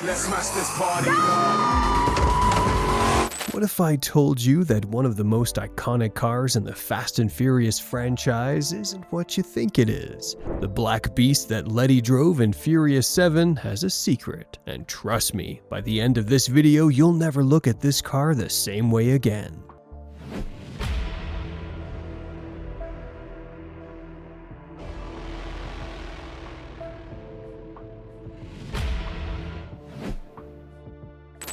Let's smash this party. What if I told you that one of the most iconic cars in the Fast and Furious franchise isn't what you think it is? The black beast that Letty drove in Furious 7 has a secret, and trust me, by the end of this video you'll never look at this car the same way again.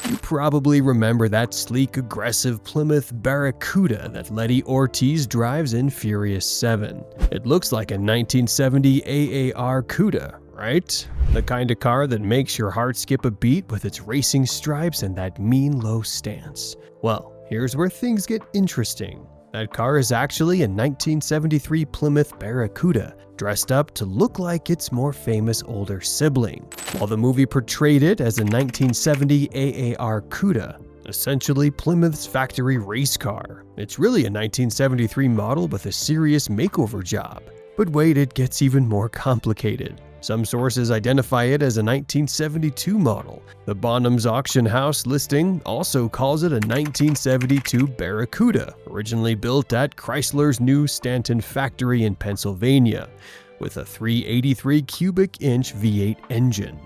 You probably remember that sleek, aggressive Plymouth Barracuda that Letty Ortiz drives in Furious 7. It looks like a 1970 AAR Cuda, right? The kind of car that makes your heart skip a beat with its racing stripes and that mean low stance. Well, here's where things get interesting. That car is actually a 1973 Plymouth Barracuda, dressed up to look like its more famous older sibling, while the movie portrayed it as a 1970 AAR Cuda, essentially Plymouth's factory race car. It's really a 1973 model with a serious makeover job. But wait, it gets even more complicated. Some sources identify it as a 1972 model. The Bonham's auction house listing also calls it a 1972 Barracuda, originally built at Chrysler's new Stanton factory in Pennsylvania, with a 383 cubic inch V8 engine.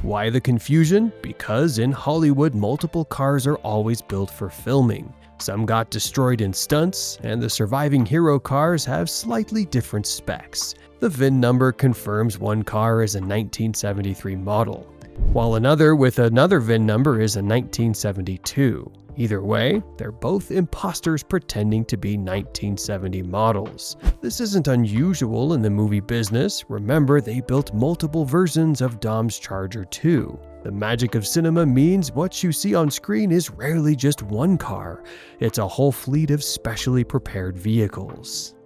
Why the confusion? Because in Hollywood, multiple cars are always built for filming. Some got destroyed in stunts, and the surviving hero cars have slightly different specs. The VIN number confirms one car is a 1973 model, while another with another VIN number is a 1972. Either way, they're both imposters pretending to be 1970 models. This isn't unusual in the movie business. Remember, they built multiple versions of Dom's Charger 2. The magic of cinema means what you see on screen is rarely just one car. It's a whole fleet of specially prepared vehicles.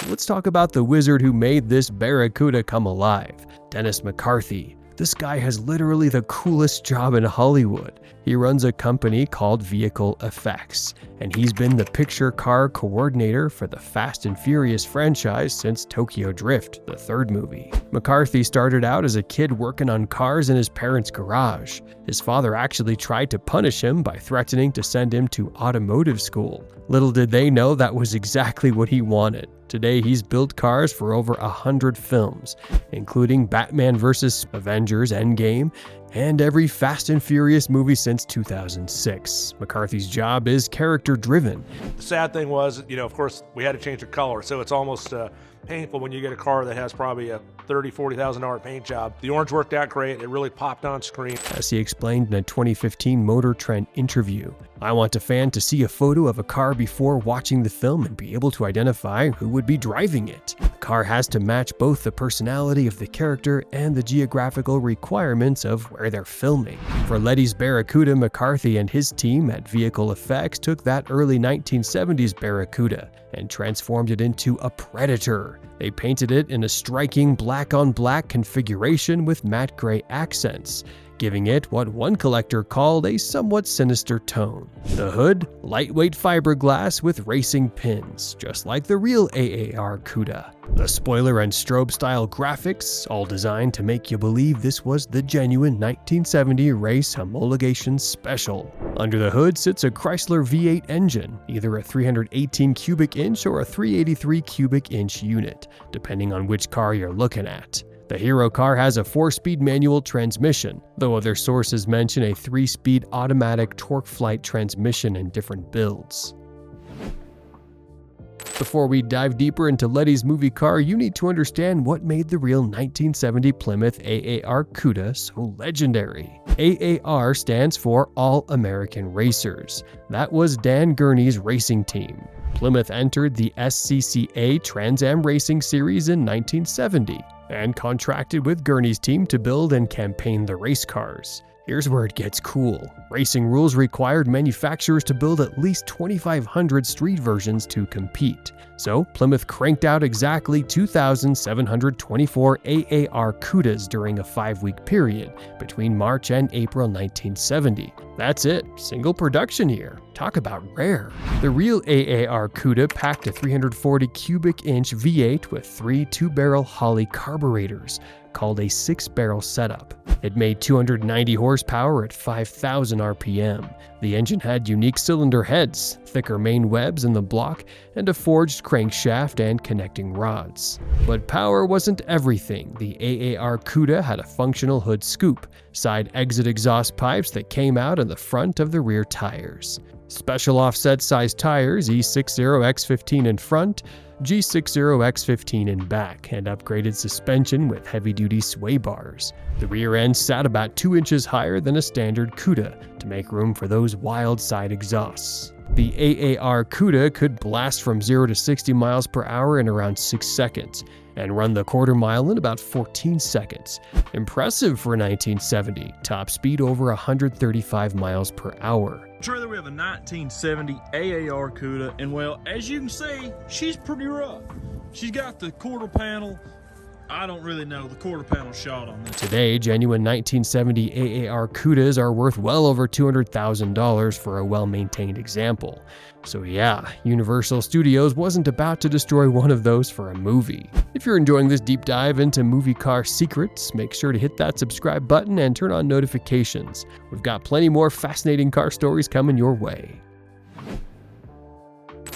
Let's talk about the wizard who made this Barracuda come alive, Dennis McCarthy. This guy has literally the coolest job in Hollywood. He runs a company called Vehicle Effects, and he's been the picture car coordinator for the Fast and Furious franchise since Tokyo Drift, the third movie. McCarthy started out as a kid working on cars in his parents' garage. His father actually tried to punish him by threatening to send him to automotive school. Little did they know that was exactly what he wanted. Today, he's built cars for over 100 films, including Batman vs. Avengers Endgame and every Fast and Furious movie since 2006. McCarthy's job is character-driven. The sad thing was, of course, we had to change the color, so it's almost painful when you get a car that has probably a $30,000, $40,000 paint job. The orange worked out great. It really popped on screen. As he explained in a 2015 Motor Trend interview, "I want a fan to see a photo of a car before watching the film and be able to identify who would be driving it. The car has to match both the personality of the character and the geographical requirements of where they're filming." For Letty's Barracuda, McCarthy and his team at Vehicle Effects took that early 1970s Barracuda and transformed it into a Predator. They painted it in a striking black-on-black configuration with matte gray accents, giving it what one collector called a somewhat sinister tone. The hood, lightweight fiberglass with racing pins, just like the real AAR Cuda. The spoiler and strobe-style graphics, all designed to make you believe this was the genuine 1970 race homologation special. Under the hood sits a Chrysler V8 engine, either a 318 cubic inch or a 383 cubic inch unit, depending on which car you're looking at. The hero car has a 4-speed manual transmission, though other sources mention a 3-speed automatic torque flight transmission in different builds. Before we dive deeper into Letty's movie car, you need to understand what made the real 1970 Plymouth AAR Cuda so legendary. AAR stands for All American Racers. That was Dan Gurney's racing team. Plymouth entered the SCCA Trans Am Racing Series in 1970 and contracted with Gurney's team to build and campaign the race cars. Here's where it gets cool. Racing rules required manufacturers to build at least 2,500 street versions to compete. So Plymouth cranked out exactly 2,724 AAR Cudas during a 5-week period between March and April 1970. that's it, single production year. Talk about rare. The real AAR Cuda packed a 340 cubic inch V8 with 3 2-barrel Holley carburetors, called a 6-barrel setup. It made 290 horsepower at 5,000 RPM. The engine had unique cylinder heads, thicker main webs in the block, and a forged crankshaft and connecting rods. But power wasn't everything. The AAR Cuda had a functional hood scoop, side exit exhaust pipes that came out in the front of the rear tires, special offset size tires E60X15 in front, G60X15 in back, and upgraded suspension with heavy-duty sway bars. The rear end sat about 2 inches higher than a standard Cuda to make room for those wild side exhausts. The AAR Cuda could blast from 0 to 60 miles per hour in around 6 seconds and run the quarter mile in about 14 seconds. Impressive for 1970, top speed over 135 miles per hour. Trailer, we have a 1970 AAR Cuda, and well, as you can see, she's pretty rough. She's got the quarter panel. I don't really know the quarter panel shot on this. Today, genuine 1970 AAR Cudas are worth well over $200,000 for a well-maintained example. So yeah, Universal Studios wasn't about to destroy one of those for a movie. If you're enjoying this deep dive into movie car secrets, make sure to hit that subscribe button and turn on notifications. We've got plenty more fascinating car stories coming your way.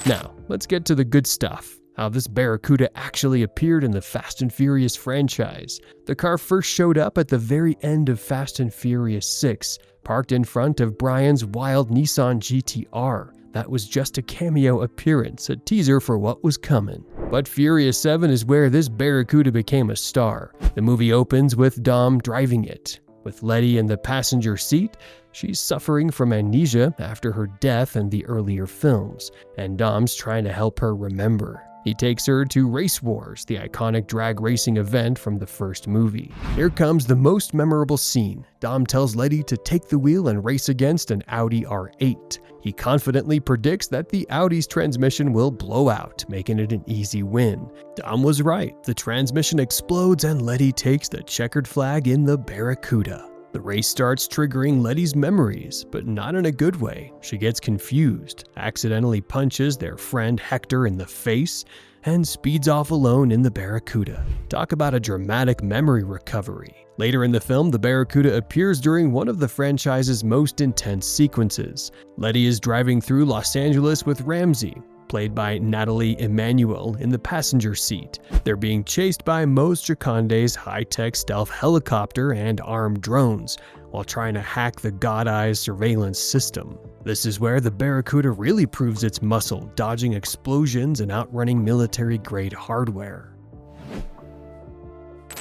Now, let's get to the good stuff. How this Barracuda actually appeared in the Fast and Furious franchise. The car first showed up at the very end of Fast and Furious 6, parked in front of Brian's wild Nissan GT-R. That was just a cameo appearance, a teaser for what was coming. But Furious 7 is where this Barracuda became a star. The movie opens with Dom driving it. With Letty in the passenger seat, she's suffering from amnesia after her death in the earlier films, and Dom's trying to help her remember. He takes her to Race Wars, the iconic drag racing event from the first movie. Here comes the most memorable scene. Dom tells Letty to take the wheel and race against an Audi R8. He confidently predicts that the Audi's transmission will blow out, making it an easy win. Dom was right. The transmission explodes and Letty takes the checkered flag in the Barracuda. The race starts triggering Letty's memories, but not in a good way. She gets confused, accidentally punches their friend Hector in the face, and speeds off alone in the Barracuda. Talk about a dramatic memory recovery. Later in the film, the Barracuda appears during one of the franchise's most intense sequences. Letty is driving through Los Angeles with Ramsey, played by Natalie Emmanuel, in the passenger seat. They're being chased by Mose Jacande's high-tech stealth helicopter and armed drones, while trying to hack the God Eyes surveillance system. This is where the Barracuda really proves its muscle, dodging explosions and outrunning military-grade hardware.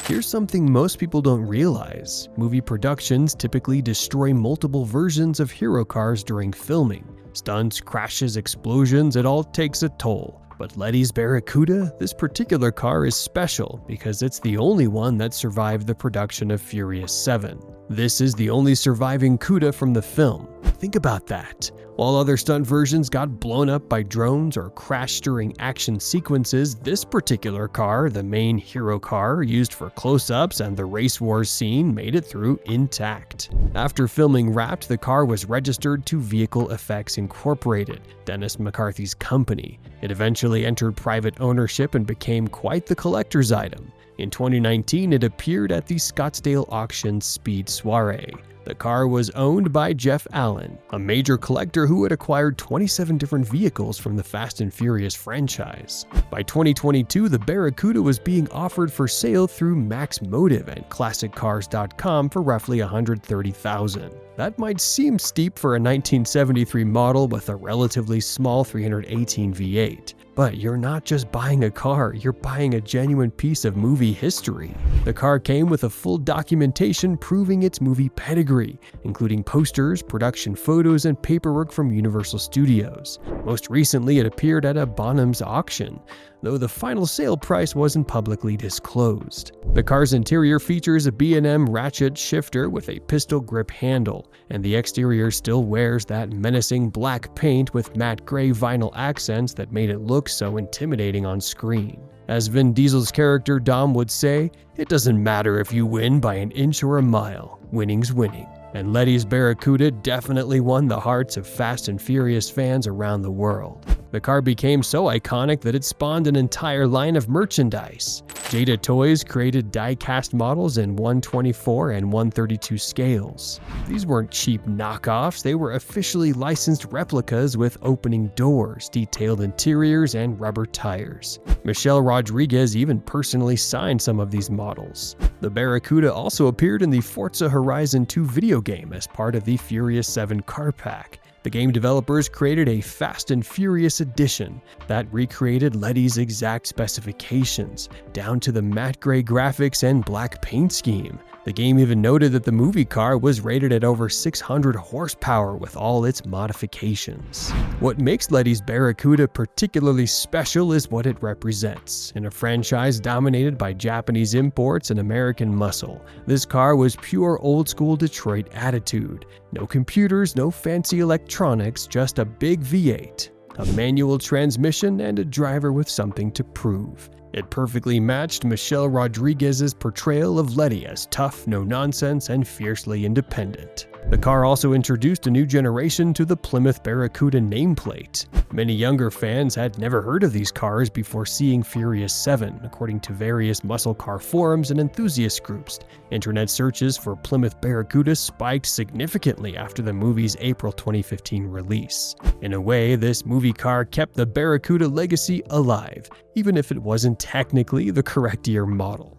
Here's something most people don't realize. Movie productions typically destroy multiple versions of hero cars during filming. Stunts, crashes, explosions, it all takes a toll. But Letty's Barracuda, this particular car is special because it's the only one that survived the production of Furious 7. This is the only surviving Cuda from the film. Think about that. While other stunt versions got blown up by drones or crashed during action sequences, this particular car, the main hero car used for close-ups and the race wars scene, made it through intact. After filming wrapped, the car was registered to Vehicle Effects Incorporated, Dennis McCarthy's company. It eventually entered private ownership and became quite the collector's item. In 2019, it appeared at the Scottsdale Auction Speed Soiree. The car was owned by Jeff Allen, a major collector who had acquired 27 different vehicles from the Fast and Furious franchise. By 2022, the Barracuda was being offered for sale through Max Motive and ClassicCars.com for roughly $130,000. That might seem steep for a 1973 model with a relatively small 318 V8. But you're not just buying a car, you're buying a genuine piece of movie history. The car came with a full documentation proving its movie pedigree, including posters, production photos, and paperwork from Universal Studios. Most recently, it appeared at a Bonham's auction, though the final sale price wasn't publicly disclosed. The car's interior features a B&M ratchet shifter with a pistol grip handle, and the exterior still wears that menacing black paint with matte gray vinyl accents that made it look so intimidating on screen. As Vin Diesel's character Dom would say, "It doesn't matter if you win by an inch or a mile, winning's winning." and Letty's Barracuda definitely won the hearts of Fast and Furious fans around the world. The car became so iconic that it spawned an entire line of merchandise. Jada Toys created die-cast models in 124 and 132 scales. These weren't cheap knockoffs, they were officially licensed replicas with opening doors, detailed interiors, and rubber tires. Michelle Rodriguez even personally signed some of these models. The Barracuda also appeared in the Forza Horizon 2 video game as part of the Furious 7 car pack. The game developers created a Fast and Furious edition that recreated Letty's exact specifications, down to the matte gray graphics and black paint scheme. The game even noted that the movie car was rated at over 600 horsepower with all its modifications. What makes Letty's Barracuda particularly special is what it represents. In a franchise dominated by Japanese imports and American muscle, this car was pure old-school Detroit attitude. No computers, no fancy electronics, just a big V8, a manual transmission, and a driver with something to prove. It perfectly matched Michelle Rodriguez's portrayal of Letty as tough, no-nonsense, and fiercely independent. The car also introduced a new generation to the Plymouth Barracuda nameplate. Many younger fans had never heard of these cars before seeing Furious 7, according to various muscle car forums and enthusiast groups. Internet searches for Plymouth Barracuda spiked significantly after the movie's April 2015 release. In a way, this movie car kept the Barracuda legacy alive, even if it wasn't technically the correct year model.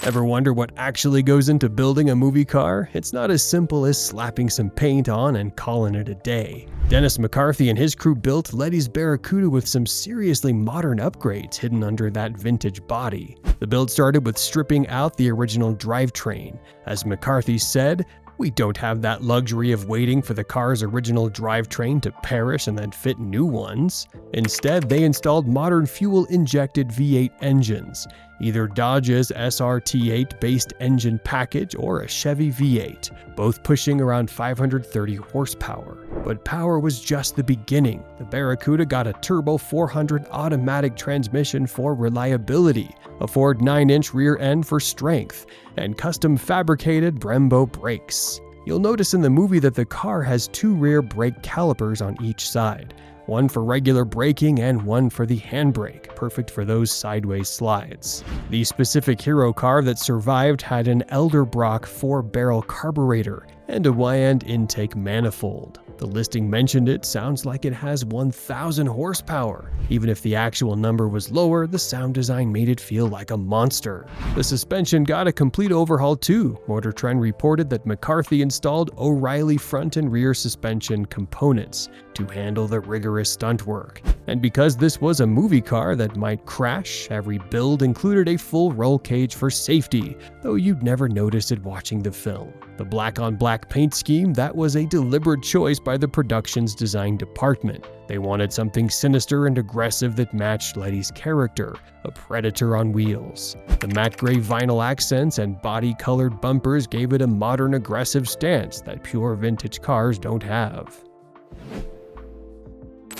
Ever wonder what actually goes into building a movie car? It's not as simple as slapping some paint on and calling it a day. Dennis McCarthy and his crew built Letty's Barracuda with some seriously modern upgrades hidden under that vintage body. The build started with stripping out the original drivetrain. As McCarthy said, "We don't have that luxury of waiting for the car's original drivetrain to perish and then fit new ones. Instead, they installed modern fuel-injected V8 engines, either Dodge's SRT8-based engine package or a Chevy V8, both pushing around 530 horsepower. But power was just the beginning. The Barracuda got a turbo 400 automatic transmission for reliability, a Ford 9-inch rear end for strength, and custom fabricated Brembo brakes. You'll notice in the movie that the car has two rear brake calipers on each side, one for regular braking and one for the handbrake, perfect for those sideways slides. The specific hero car that survived had an Elderbrock 4-barrel carburetor and a Y-end intake manifold. The listing mentioned it sounds like it has 1,000 horsepower. Even if the actual number was lower, the sound design made it feel like a monster. The suspension got a complete overhaul too. Motor Trend reported that McCarthy installed O'Reilly front and rear suspension components to handle the rigorous stunt work. And because this was a movie car that might crash, every build included a full roll cage for safety, though you'd never notice it watching the film. The black-on-black paint scheme, that was a deliberate choice by the production's design department. They wanted something sinister and aggressive that matched Letty's character, a predator on wheels. The matte gray vinyl accents and body-colored bumpers gave it a modern, aggressive stance that pure vintage cars don't have.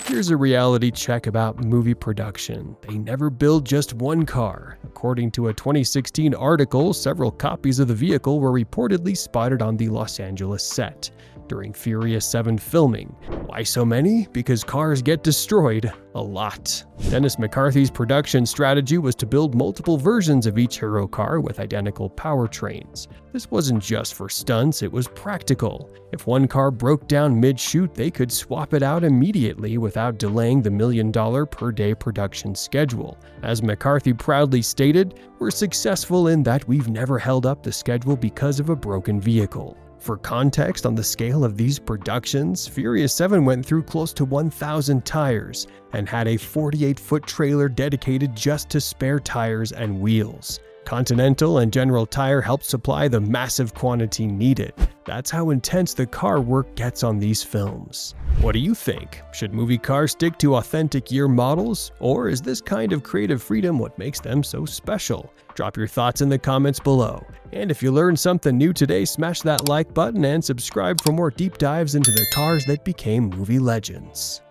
Here's a reality check about movie production. They never build just one car. According to a 2016 article, several copies of the vehicle were reportedly spotted on the Los Angeles set during Furious 7 filming. Why so many? Because cars get destroyed a lot. Dennis McCarthy's production strategy was to build multiple versions of each hero car with identical powertrains. This wasn't just for stunts, it was practical. If one car broke down mid-shoot, they could swap it out immediately without delaying the $1 million per day production schedule. As McCarthy proudly stated, "We're successful in that we've never held up the schedule because of a broken vehicle." For context on the scale of these productions, Furious 7 went through close to 1,000 tires and had a 48-foot trailer dedicated just to spare tires and wheels. Continental and General Tire helped supply the massive quantity needed. That's how intense the car work gets on these films. What do you think? Should movie cars stick to authentic year models? Or is this kind of creative freedom what makes them so special? Drop your thoughts in the comments below. And if you learned something new today, smash that like button and subscribe for more deep dives into the cars that became movie legends.